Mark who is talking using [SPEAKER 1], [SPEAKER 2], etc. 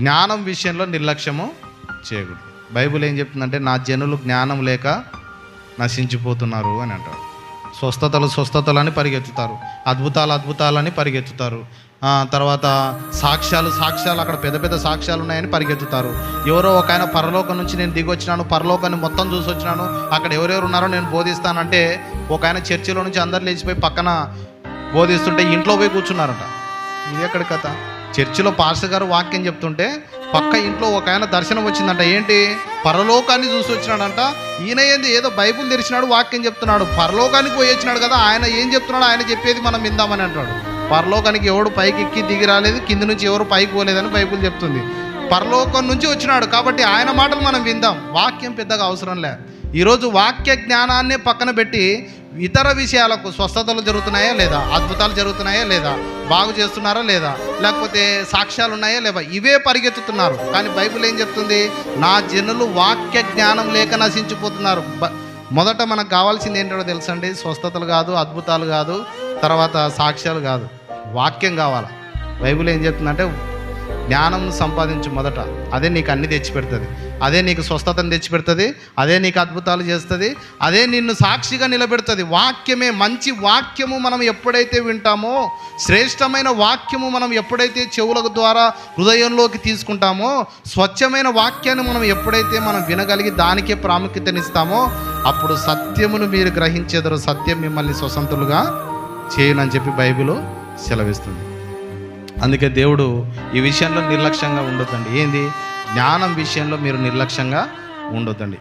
[SPEAKER 1] జ్ఞానం విషయంలో నిర్లక్ష్యము చేయకూడదు. బైబిల్ ఏం చెప్తుందంటే, నా జనులు జ్ఞానం లేక నశించిపోతున్నారు అని అంటారు. స్వస్థతలని పరిగెత్తుతారు, అద్భుతాలని పరిగెత్తుతారు, తర్వాత సాక్ష్యాలు అక్కడ పెద్ద పెద్ద సాక్ష్యాలు ఉన్నాయని పరిగెత్తుతారు. ఎవరో ఒక ఆయన పరలోకం నుంచి నేను దిగి వచ్చినాను, పరలోకాన్ని మొత్తం చూసి వచ్చినాను, అక్కడ ఎవరెవరు ఉన్నారో నేను బోధిస్తానంటే, ఒక ఆయన చర్చిలో నుంచి అందరు లేచిపోయి పక్కన బోధిస్తుంటే ఇంట్లో పోయి కూర్చున్నారట. ఇది ఎక్కడి కథ? చర్చిలో పాస్టర్ గారు వాక్యం చెప్తుంటే పక్క ఇంట్లో ఒక ఆయన దర్శనం వచ్చిందంట. ఏంటి? పరలోకాన్ని చూసి వచ్చినాడంట. ఈయన ఏంది ఏదో బైబుల్ తెరిచినాడు, వాక్యం చెప్తున్నాడు. పరలోకానికి పోయి వచ్చినాడు కదా, ఆయన ఏం చెప్తున్నాడు, ఆయన చెప్పేది మనం విందామని అంటాడు. పరలోకానికి ఎవడు పైకి ఎక్కి దిగి రాలేదు, కింద నుంచి ఎవరు పైకి పోలేదని బైబుల్ చెప్తుంది. పరలోకం నుంచి వచ్చినాడు కాబట్టి ఆయన మాటలు మనం విందాం. వాక్యం పెద్దగా అవసరం లే. ఈరోజు వాక్య జ్ఞానాన్నే పక్కన పెట్టి ఇతర విషయాలకు, స్వస్థతలు జరుగుతున్నాయా లేదా, అద్భుతాలు జరుగుతున్నాయా లేదా, బాగు చేస్తున్నారా లేదా, లేకపోతే సాక్ష్యాలు ఉన్నాయా లేవా, ఇవే పరిగెత్తుతున్నారు. కానీ బైబిల్ ఏం చెప్తుంది? నా జనులు వాక్య జ్ఞానం లేక నశించిపోతున్నారు. మొదట మనకు కావాల్సింది ఏంటో తెలుసండి? స్వస్థతలు కాదు, అద్భుతాలు కాదు, తర్వాత సాక్ష్యాలు కాదు, వాక్యం కావాలి. బైబిల్ ఏం చెప్తుందంటే, జ్ఞానం సంపాదించు మొదట, అదే నీకు అన్ని తెచ్చిపెడుతుంది, అదే నీకు స్వస్థతను తెచ్చిపెడుతుంది, అదే నీకు అద్భుతాలు చేస్తుంది, అదే నిన్ను సాక్షిగా నిలబెడుతుంది. వాక్యమే, మంచి వాక్యము మనం ఎప్పుడైతే వింటామో, శ్రేష్టమైన వాక్యము మనం ఎప్పుడైతే చెవుల ద్వారా హృదయంలోకి తీసుకుంటామో, స్వచ్ఛమైన వాక్యాన్ని మనం ఎప్పుడైతే మనం వినగలిగి దానికే ప్రాముఖ్యతనిస్తామో, అప్పుడు సత్యమును మీరు గ్రహించేదరు, సత్యం మిమ్మల్ని స్వతంత్రులుగా చేయునని చెప్పి బైబిల్ సెలవిస్తుంది. అందుకే దేవుడు ఈ విషయంలో నిర్లక్ష్యంగా ఉండొద్దండి. ఏంది? జ్ఞానం విషయంలో మీరు నిర్లక్ష్యంగా ఉండొద్దండి.